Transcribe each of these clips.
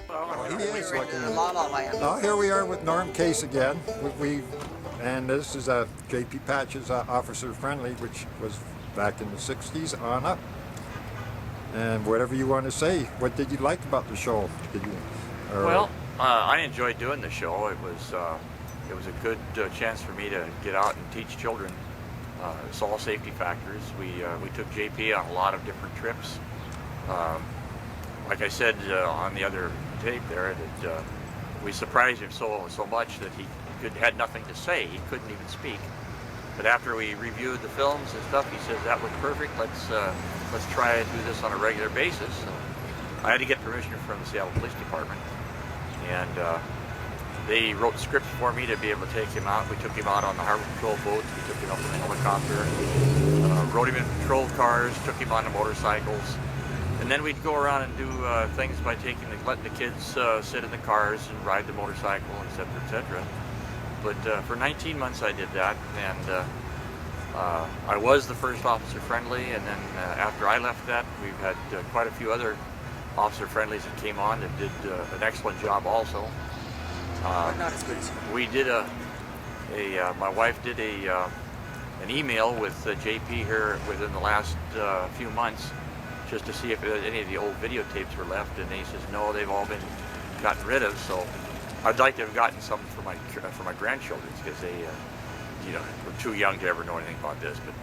Well, here we are with Norm Case again. And this is J.P. Patch's Officer Friendly, which was back in the 60s on up. And whatever you want to say, what did you like about the show? Well, I enjoyed doing the show. It was a good chance for me to get out and teach children all safety factors. We took JP on a lot of different trips. Like I said on the other tape there, that we surprised him so much that he had nothing to say. He couldn't even speak. But after we reviewed the films and stuff, he says that was perfect. Let's try and do this on a regular basis. And I had to get permission from the Seattle Police Department, and they wrote scripts for me to be able to take him out. We took him out on the harbor patrol boats. We took him up in the helicopter. Rode him in patrol cars. Took him on the motorcycles. And then we'd go around and do things by letting the kids sit in the cars and ride the motorcycle, etc., etc. But for 19 months I did that, and I was the first Officer Friendly. And then after I left that, we've had quite a few other Officer Friendlies that came on that did an excellent job also. But not as good as you. We did my wife did an email with JP here within the last few months, just to see if any of the old videotapes were left, and he says no, they've all been gotten rid of. So I'd like to have gotten some for my grandchildren, because they were too young to ever know anything about this. But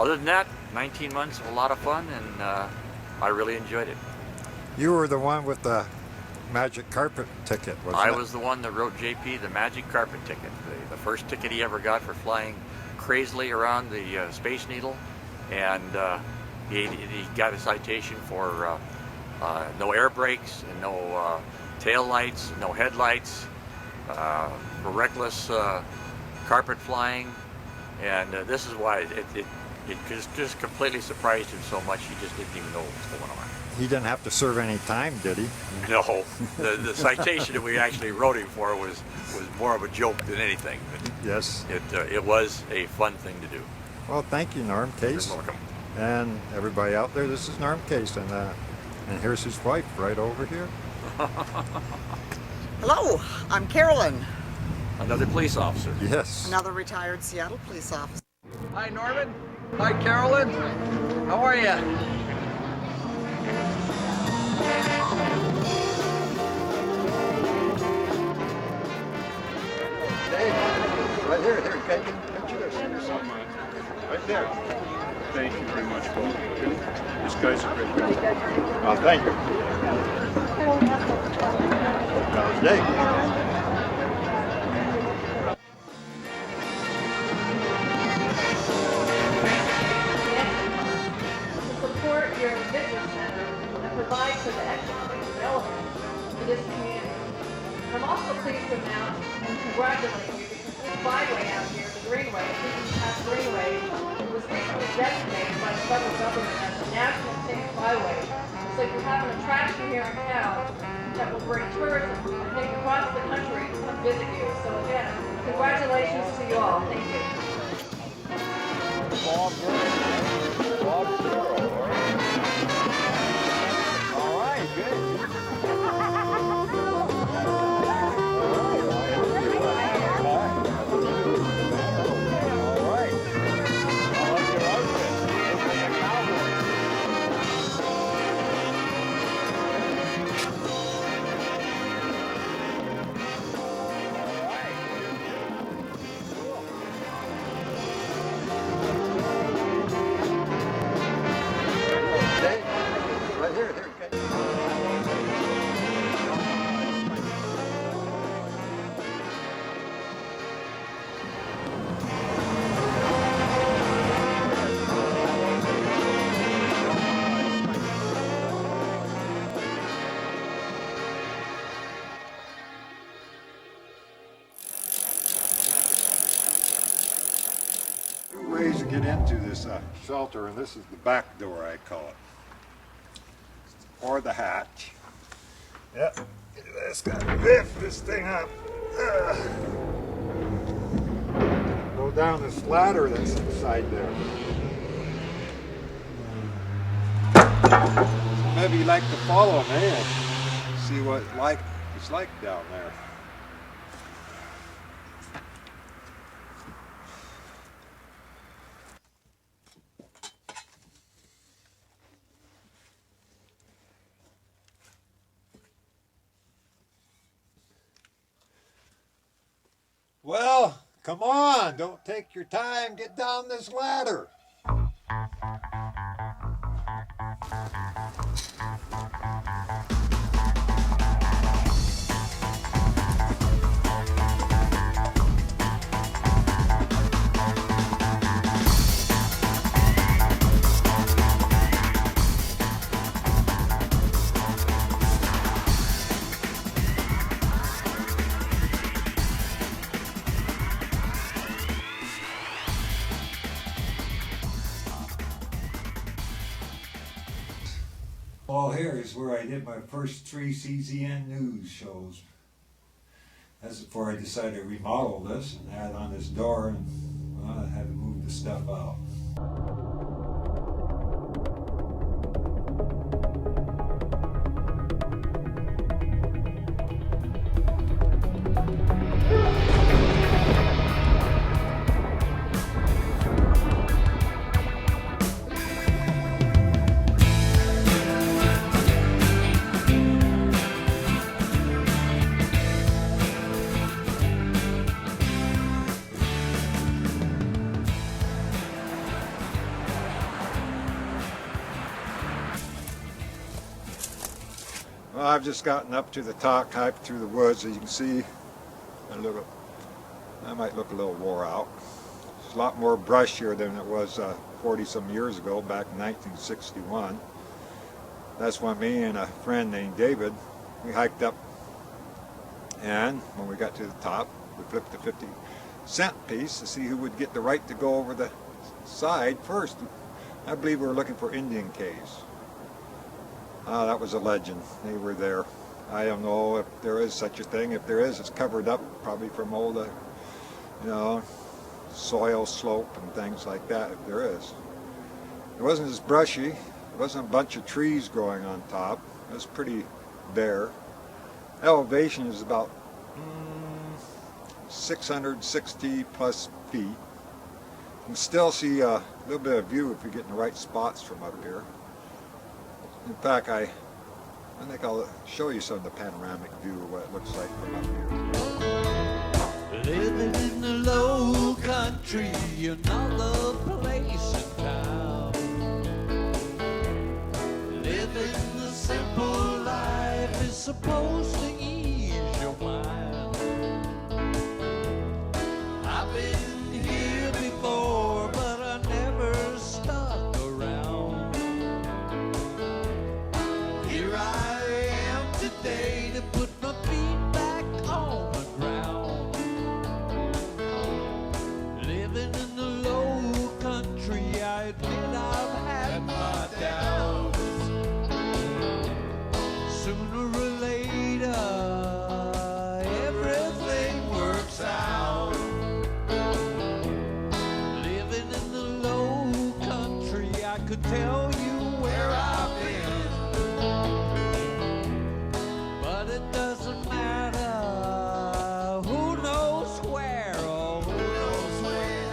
other than that, 19 months of a lot of fun, and I really enjoyed it. You were the one with the magic carpet ticket, wasn't it? I was the one that wrote JP the magic carpet ticket, the first ticket he ever got for flying crazily around the Space Needle, and he got a citation for no air brakes and no tail lights, no headlights, for reckless carpet flying, and this is why it just completely surprised him so much he just didn't even know what was going on. He didn't have to serve any time, did he? No, the citation that we actually wrote him for was more of a joke than anything. But yes. It was a fun thing to do. Well, thank you, Norm Case. You're welcome. And everybody out there, this is Norm Case, and here's his wife right over here. Hello, I'm Carolyn. Another police officer. Yes. Another retired Seattle police officer. Hi, Norman. Hi, Carolyn. How are you? Right here, can you picture this? Right there. Thank you very much, folks. This guy's a great guy. Oh, thank you. That was Dave. Support your business center and provide for the economic development for this community. I'm also pleased to announce and congratulate you because this byway out here, the Greenway, Pass Greenway, was recently designated by the federal government as a national scenic byway. So you have an attraction here in town that will bring tourism, I think, across the country to come visit you. So again, congratulations to you all. Thank you. All right, good. Ways to get into this shelter, and this is the back door, I call it, or the hatch. Yep, just gotta lift this thing up. Go down this ladder that's inside there. Maybe you'd like to follow me and see what it's like down there. Well, come on, don't take your time, get down this ladder. Well, here is where I did my first 3 CZN news shows. That's before I decided to remodel this and add on this door, and well, I had to move the stuff out. Well, I've just gotten up to the top, hiked through the woods. As you can see, I might look a little wore out. There's a lot more brush here than it was 40-some years ago, back in 1961. That's when me and a friend named David, we hiked up, and when we got to the top, we flipped the 50-cent piece to see who would get the right to go over the side first. I believe we were looking for Indian caves. That was a legend. They were there. I don't know if there is such a thing. If there is, it's covered up probably from all the, soil slope and things like that, if there is. It wasn't as brushy. There wasn't a bunch of trees growing on top. It was pretty bare. Elevation is about 660 plus feet. You can still see a little bit of view if you're getting the right spots from up here. In fact, I think I'll show you some of the panoramic view of what it looks like from up here. Living in the low country, another place in town. Living the simple life is supposed to ease your mind. I've been here before, but I never stuck around. Here I am today to put my feet back on the ground. Living in the low country, I admit I've had my doubts. Sooner or later, everything works out. Living in the low country, I could tell you where I've been, but it doesn't matter. Who knows where or who knows when?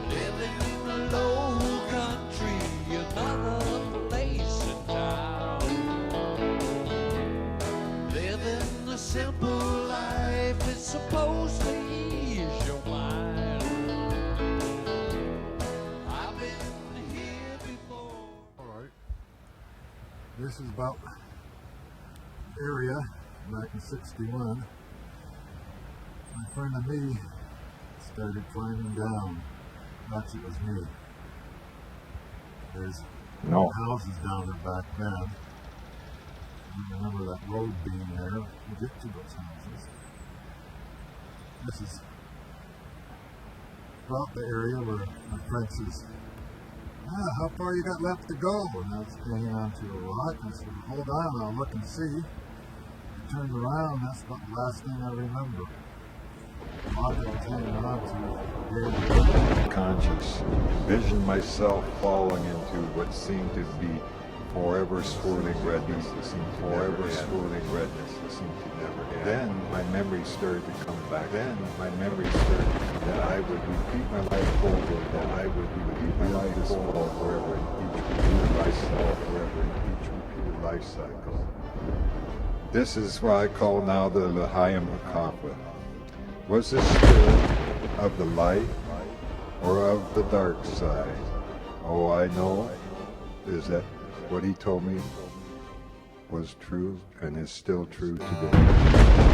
Living in the low country, another place in town. Living the simple life is supposed to ease your mind. I've been here before. Alright, this is about the area back in 61. My friend and me started climbing down. Actually, it was me. There's houses down there back then. I remember that road being there to get to those houses. This is about the area where my friend says, how far you got left to go? And I was hanging on to a rock. I said, hold on, I'll look and see. I turned around, that's about the last thing I remember. The rock I was hanging on to. unconscious, envisioned myself falling into what seemed to be forever swirling redness that seemed to never end. Then my memories started to come back. That I would repeat my life over. That I would repeat my life over forever in each repeated life cycle. This is what I call now the L'Chaim HaKafra. Was this spirit of the light or of the dark side? All I know is that what he told me was true and is still true today.